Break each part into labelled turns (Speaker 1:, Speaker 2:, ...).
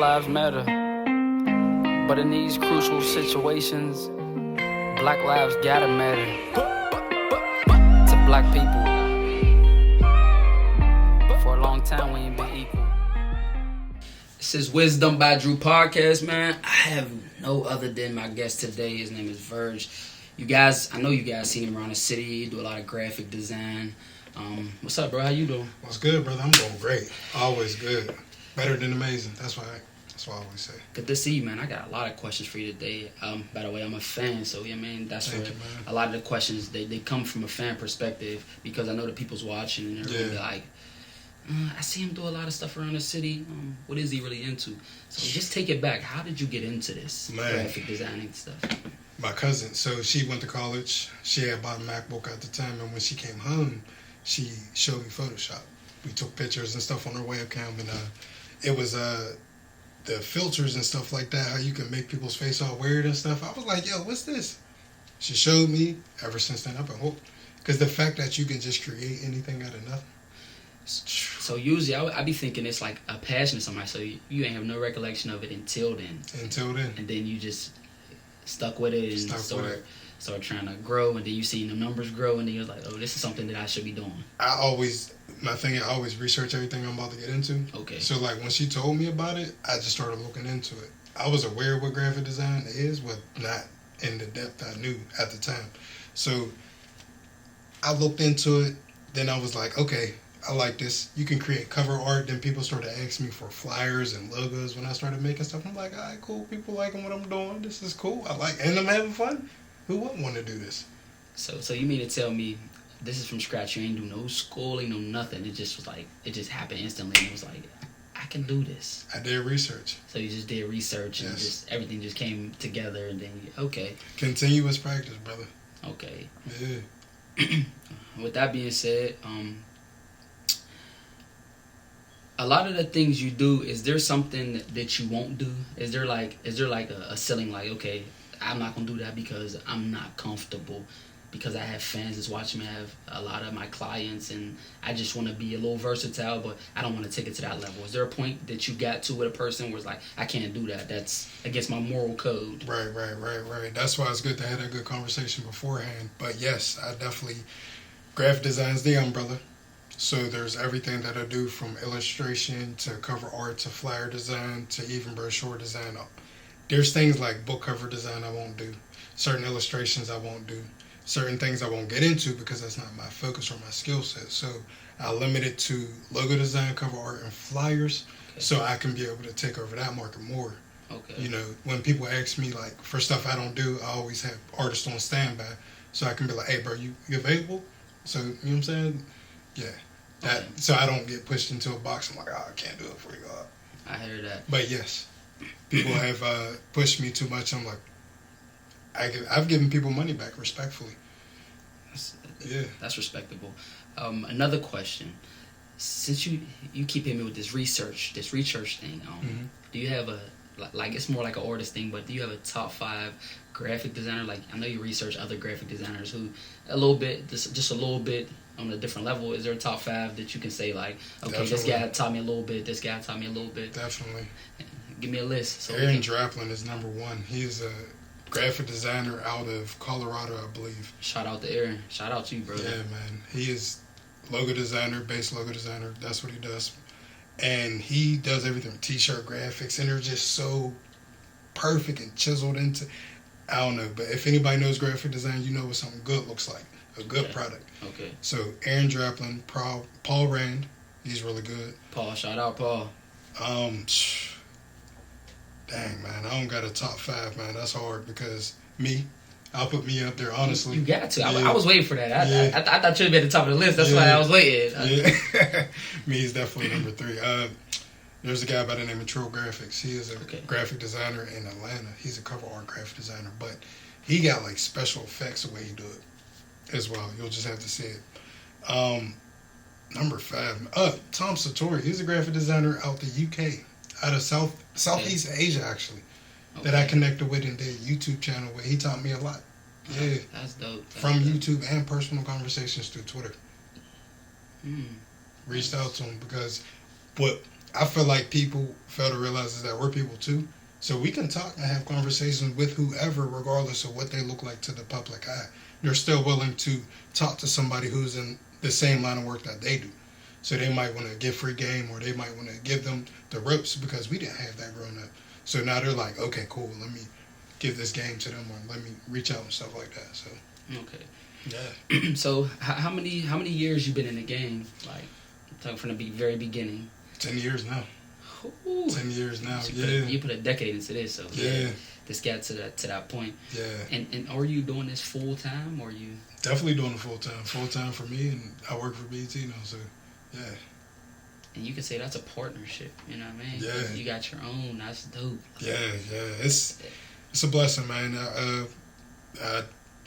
Speaker 1: lives matter, but in these crucial situations, black lives gotta matter to black people. For a long time, we ain't been equal. This is Wisdom by Drew podcast, man. I have no other than my guest today. His name is Virg. You guys, I know you guys seen him around the city. You do a lot of graphic design. What's up, bro? How you doing?
Speaker 2: What's good, brother? I'm doing great. Always good. Better than amazing. That's what I always say.
Speaker 1: Good to see you, man. I got a lot of questions for you today. By the way, I'm a fan, so yeah, man. That's
Speaker 2: Thank
Speaker 1: where
Speaker 2: you, man.
Speaker 1: a lot of the questions they come from a fan perspective, because I know that people's watching and they're really like, I see him do a lot of stuff around the city. What is he really into? So just take it back. How did you get into this graphic designing stuff?
Speaker 2: My cousin, so she went to college. She had bought a MacBook at the time, and when she came home, she showed me Photoshop. We took pictures and stuff on her webcam, and it was the filters and stuff like that, how you can make people's face all weird and stuff. I was like, yo, what's this? She showed me. Ever since then, I've been hooked. Because the fact that you can just create anything out of nothing.
Speaker 1: So usually I be thinking it's like a passion to somebody, so you ain't have no recollection of it until then. And then you just stuck with it and start trying to grow, and then you seen the numbers grow, and then you're like, oh, this is something that I should be doing. I always
Speaker 2: research everything I'm about to get into.
Speaker 1: Okay.
Speaker 2: So like when she told me about it, I just started looking into it. I was aware of what graphic design is, but not in the depth I knew at the time. So I looked into it, then I was like, okay, I like this. You can create cover art. Then people started asking me for flyers and logos when I started making stuff. I'm like, all right, cool. People liking what I'm doing. This is cool. And I'm having fun. Who wouldn't want to do this?
Speaker 1: So you mean to tell me this is from scratch? You ain't do no schooling, no nothing. It just was like, it just happened instantly. And it was like, I can do this.
Speaker 2: I did research.
Speaker 1: So you just did research, and just everything just came together, and then okay.
Speaker 2: Continuous practice, brother.
Speaker 1: Okay.
Speaker 2: Yeah.
Speaker 1: With that being said, a lot of the things you do, is there something that you won't do? Is there like a ceiling, like, okay, I'm not gonna do that because I'm not comfortable, because I have fans that's watching me, I have a lot of my clients, and I just want to be a little versatile, but I don't want to take it to that level. Is there a point that you got to with a person where it's like, I can't do that, that's against my moral code?
Speaker 2: Right. That's why it's good to have a good conversation beforehand. But yes, I definitely, graphic design's the umbrella. So there's everything that I do, from illustration to cover art to flyer design to even brochure design. There's things like book cover design I won't do. Certain illustrations I won't do. Certain things I won't get into because that's not my focus or my skill set. So I limit it to logo design, cover art, and flyers, so I can be able to take over that market more.
Speaker 1: Okay.
Speaker 2: You know, when people ask me, like, for stuff I don't do, I always have artists on standby, so I can be like, hey, bro, you available? So, you know what I'm saying? Yeah. So I don't get pushed into a box. I'm like, oh, I can't do it for you.
Speaker 1: I hear that.
Speaker 2: But yes, people have pushed me too much. I'm like, I've given people money back respectfully.
Speaker 1: That's respectable. Another question. Since you keep hitting me with this research thing, do you have it's more like an artist thing, but do you have a top 5 graphic designer? Like, I know you research other graphic designers who just a little bit on a different level. Is there a top 5 that you can say, like, okay, definitely. This guy taught me a little bit, this guy taught me a little bit?
Speaker 2: Definitely.
Speaker 1: Give me a list. So
Speaker 2: Aaron Draplin is number 1. He's a graphic designer out of Colorado, I believe.
Speaker 1: Shout out to Aaron. Shout out to you, brother.
Speaker 2: Yeah, man. He is base logo designer. That's what he does. And he does everything, t-shirt graphics, and they're just so perfect and chiseled into, I don't know, but if anybody knows graphic design, you know what something good looks like, a good product.
Speaker 1: Okay.
Speaker 2: So Aaron Draplin, Paul Rand, he's really good.
Speaker 1: Paul, shout out Paul.
Speaker 2: Dang, man, I don't got a top 5, man. That's hard, because I'll put me up there, honestly.
Speaker 1: You got to.
Speaker 2: Yeah.
Speaker 1: I was waiting for that. I thought you'd be at the top of the list. That's why I was waiting.
Speaker 2: Yeah. Me is definitely number 3. There's a guy by the name of Trill Graphics. He is a graphic designer in Atlanta. He's a cover art graphic designer, but he got like special effects the way he do it as well. You'll just have to see it. Number 5, Tom Satori. He's a graphic designer out the UK, out of Southeast Asia, actually. That I connected with in their YouTube channel, where he taught me a lot. Yeah.
Speaker 1: That's dope.
Speaker 2: From YouTube and personal conversations through Twitter. Reached out to him because what I feel like people fail to realize is that we're people too. So we can talk and have conversations with whoever, regardless of what they look like to the public eye. They're still willing to talk to somebody who's in the same line of work that they do. So they might want to give free game, or they might want to give them the ropes because we didn't have that growing up. So now they're like, okay, cool, let me give this game to them, or let me reach out and stuff like that. So
Speaker 1: Okay.
Speaker 2: yeah.
Speaker 1: So how many years you been in the game? Like, talking from the very beginning.
Speaker 2: 10 years now.
Speaker 1: Ooh.
Speaker 2: 10 years now.
Speaker 1: So
Speaker 2: Yeah.
Speaker 1: you put a decade into this, so
Speaker 2: Yeah.
Speaker 1: This got to that point.
Speaker 2: Yeah.
Speaker 1: And are you doing this full time, or you?
Speaker 2: Definitely doing it full time. Full time for me, and I work for BT now, so yeah.
Speaker 1: And you can say that's a partnership. You know what I mean?
Speaker 2: Yeah.
Speaker 1: You got your own. That's dope.
Speaker 2: Yeah. It's a blessing, man.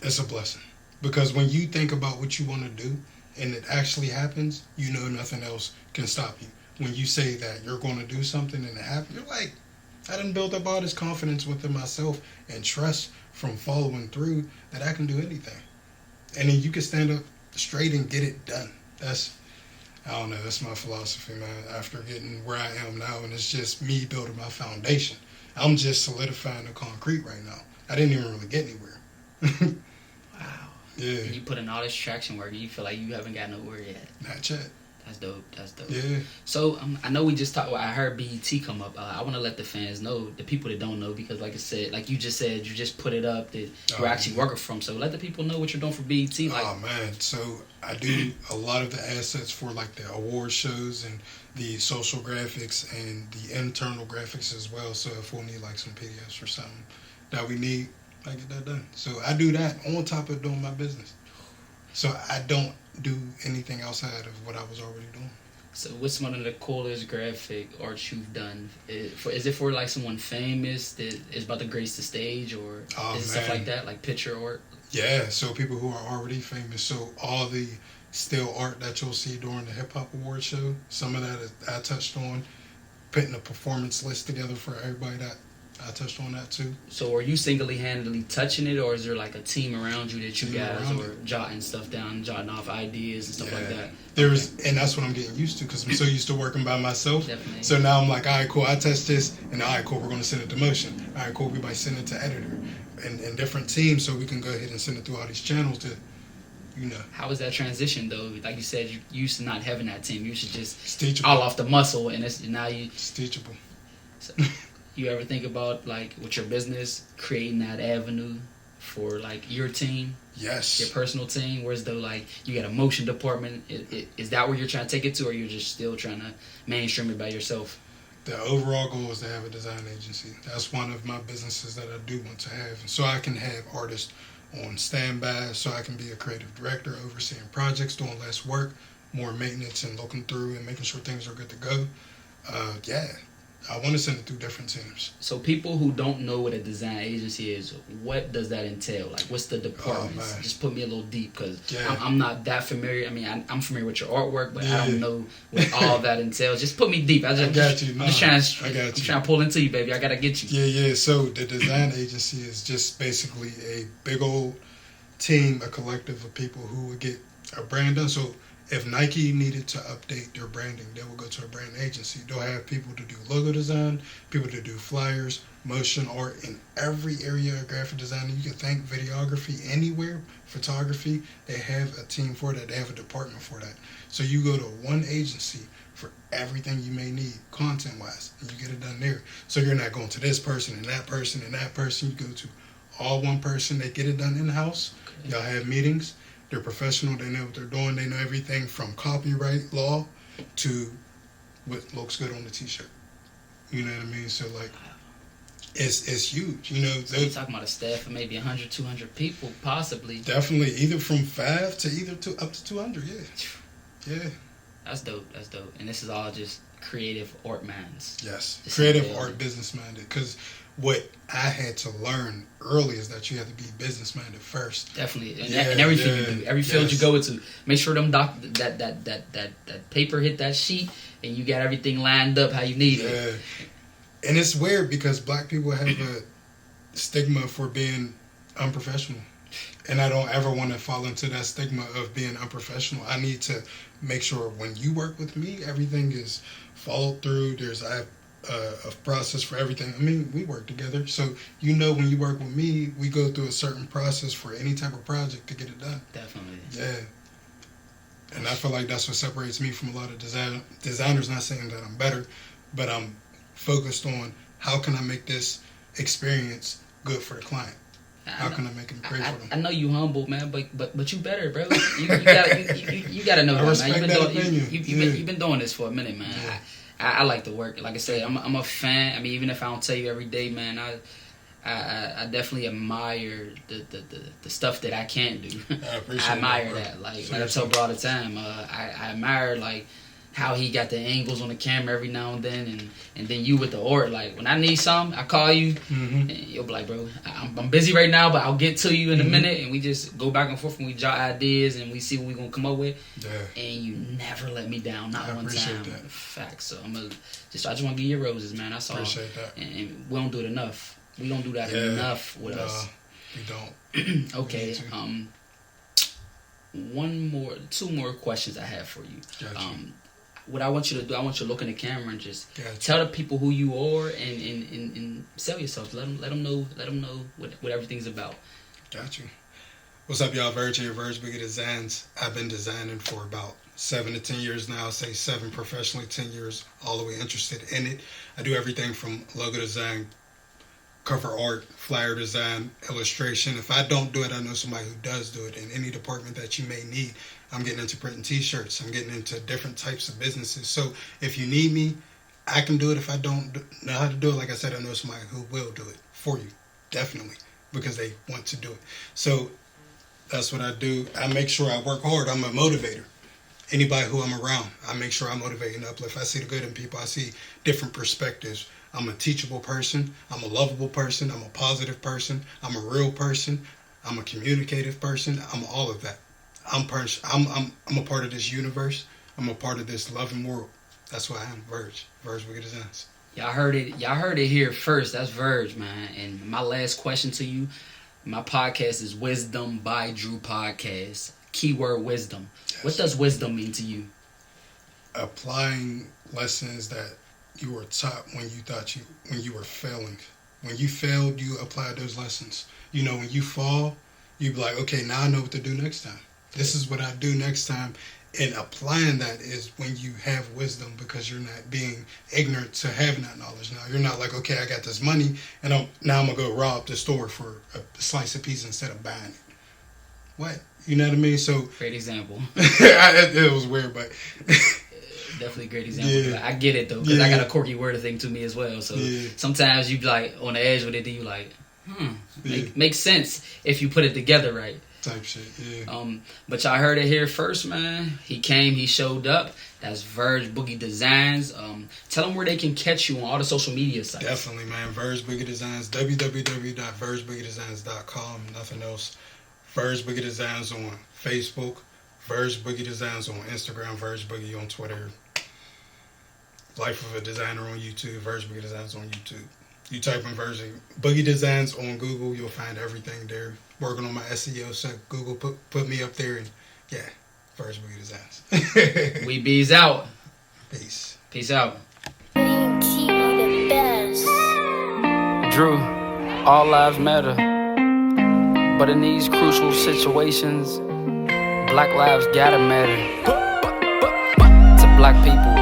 Speaker 2: It's a blessing because when you think about what you want to do and it actually happens, you know nothing else can stop you. When you say that you're going to do something and it happens, you're like, I done built up all this confidence within myself and trust from following through that I can do anything. And then you can stand up straight and get it done. I don't know, that's my philosophy, man, after getting where I am now, and it's just me building my foundation. I'm just solidifying the concrete right now. I didn't even really get anywhere.
Speaker 1: Wow.
Speaker 2: Yeah.
Speaker 1: And you put in all this traction work, and you feel like you haven't got nowhere yet.
Speaker 2: Not yet.
Speaker 1: That's dope. That's dope.
Speaker 2: Yeah.
Speaker 1: So I know we just talked. Well, I heard BET come up. I want to let the fans know, the people that don't know, because like I said, like you just said, you just put it up that you're actually working from. So let the people know what you're doing for BET. Like,
Speaker 2: oh man, so I do a lot of the assets for like the award shows and the social graphics and the internal graphics as well. So if we need like some PDFs or something that we need, I get that done. So I do that on top of doing my business. So I don't do anything outside of what I was already doing.
Speaker 1: So what's one of the coolest graphic arts you've done? Is it for like someone famous that is about to grace the stage, or is it stuff like that, like picture art?
Speaker 2: Yeah, so people who are already famous. So all the still art that you'll see during the Hip Hop Award show, some of that I touched on, putting a performance list together for everybody that I touched on that too.
Speaker 1: So are you single-handedly touching it, or is there like a team around you that you guys are jotting stuff down, jotting off ideas and stuff like that?
Speaker 2: And that's what I'm getting used to because I'm so used to working by myself.
Speaker 1: Definitely.
Speaker 2: So now I'm like, all right, cool, I touched this, and all right, cool, we're going to send it to motion. All right, cool, we might send it to editor and different teams so we can go ahead and send it through all these channels to, you know.
Speaker 1: How was that transition though? Like you said, you used to not having that team. You should just
Speaker 2: it's
Speaker 1: all off the muscle, and now
Speaker 2: it's teachable.
Speaker 1: So, you ever think about like with your business creating that avenue for like your team?
Speaker 2: Yes.
Speaker 1: Your personal team, whereas though like you got a motion department, is that where you're trying to take it to, or you're just still trying to mainstream it by yourself?
Speaker 2: The overall goal is to have a design agency. That's one of my businesses that I do want to have. So I can have artists on standby, so I can be a creative director, overseeing projects, doing less work, more maintenance and looking through and making sure things are good to go. I want to send it through different teams.
Speaker 1: So people who don't know what a design agency is, what does that entail? Like, what's the departments? Just put me a little deep, because I'm not that familiar. I mean, I'm familiar with your artwork, but I don't know what all that entails. Just put me deep.
Speaker 2: I got you.
Speaker 1: I'm trying to pull into you, baby. I got to get you.
Speaker 2: Yeah. So the design agency is just basically a big old team, a collective of people who would get a brand done. So if Nike needed to update their branding, they will go to a brand agency. They'll have people to do logo design, people to do flyers, motion art in every area of graphic design. You can think videography, anywhere, photography. They have a team for that. They have a department for that. So you go to one agency for everything you may need, content-wise, and you get it done there. So you're not going to this person and that person and that person. You go to all one person. They get it done in-house. Okay. Y'all have meetings. They're professional. They know what they're doing. They know everything from copyright law to what looks good on the T-shirt. You know what I mean? So, like, it's huge. You know,
Speaker 1: so you're talking about a staff of maybe 100, 200 people, possibly.
Speaker 2: Definitely, either from 5 to up to 200. Yeah.
Speaker 1: That's dope. And this is all just creative art minds.
Speaker 2: Yes, creative art, business minded. Because what I had to learn early is that you have to be business minded first.
Speaker 1: Definitely, and everything you do, every field you go into, make sure that paper hit that sheet, and you got everything lined up how you need it.
Speaker 2: And it's weird because black people have a stigma for being unprofessional, And I don't ever want to fall into that stigma of being unprofessional. I need to make sure when you work with me, everything is followed through. There's a process for everything. I mean, we work together. So, when you work with me, we go through a certain process for any type of project to get it done.
Speaker 1: Definitely.
Speaker 2: Yeah. And I feel like that's what separates me from a lot of designers. Not saying that I'm better, but I'm focused on how can I make this experience good for the client. How can I make it great for them?
Speaker 1: I know you humble, man, but you better, bro. You gotta know that, man. You've been doing this for a minute, man. Yeah. I like to work. Like I said, I'm a fan. I mean, even if I don't tell you every day, man, I definitely admire the stuff that I can't do. I admire that. Like I tell bro all the time, I admire like how he got the angles on the camera every now and then, and then you with the art. Like when I need something, I call you, and you'll be like, bro, I'm busy right now, but I'll get to you in a minute, and we just go back and forth and we jot ideas and we see what we're gonna come up with. Yeah. And you never let me down, not one time. That. Facts. So I just want to give you roses, man. That's all.
Speaker 2: Appreciate that.
Speaker 1: And we don't do it enough. We don't do that enough with us.
Speaker 2: We don't.
Speaker 1: Okay. Two more questions I have for you.
Speaker 2: Gotcha.
Speaker 1: What I want you to do, I want you to look in the camera and just tell the people who you are and sell yourself. Let them know what everything's about.
Speaker 2: Got you. What's up, y'all? Virgil here, Virgil Bigger Designs. I've been designing for about 7 to 10 years now. I say 7 professionally, 10 years all the way interested in it. I do everything from logo design, cover art, flyer design, illustration. If I don't do it, I know somebody who does do it in any department that you may need. I'm getting into printing t-shirts. I'm getting into different types of businesses. So if you need me, I can do it. If I don't know how to do it, like I said, I know somebody who will do it for you. Definitely. Because they want to do it. So that's what I do. I make sure I work hard. I'm a motivator. Anybody who I'm around, I make sure I motivate and uplift. I see the good in people. I see different perspectives. I'm a teachable person. I'm a lovable person. I'm a positive person. I'm a real person. I'm a communicative person. I'm all of that. I'm a part of this universe. I'm a part of this loving world. That's why I am Virg Wicked Designs.
Speaker 1: Y'all heard it here first. That's Virg, man. And my last question to you, my podcast is Wisdom by Drew Podcast. Keyword wisdom. Yes. What does wisdom mean to you?
Speaker 2: Applying lessons that you were taught when you were failing. When you failed, you applied those lessons. When you fall, you be like, okay, now I know what to do next time. This is what I do next time. And applying that is when you have wisdom, because you're not being ignorant to having that knowledge. Now, you're not like, okay, I got this money, and I'm going to go rob the store for a slice of pizza instead of buying it. What? You know what I mean? So
Speaker 1: great example.
Speaker 2: It was weird, but...
Speaker 1: Definitely a great example. Yeah. I get it, though, because I got a quirky word thing to me as well. So sometimes you be like on the edge with it, then you like, makes sense if you put it together right.
Speaker 2: Type shit, yeah.
Speaker 1: But y'all heard it here first, man. He came, he showed up. That's Virg Boogie Designs. Tell them where they can catch you on all the social media sites.
Speaker 2: Definitely, man. Virg Boogie Designs, www.virgboogie.designs.com. Nothing else. Virg Boogie Designs on Facebook. Virg Boogie Designs on Instagram. Virg Boogie on Twitter. Life of a Designer on YouTube. Virg Boogie Designs on YouTube. You type in Virgil Boogie Designs on Google, you'll find everything there. Working on my SEO, so Google put me up there, and Virgil Boogie Designs.
Speaker 1: We bees out.
Speaker 2: Peace
Speaker 1: out. Drew, all lives matter, but in these crucial situations, Black lives gotta matter. To Black people,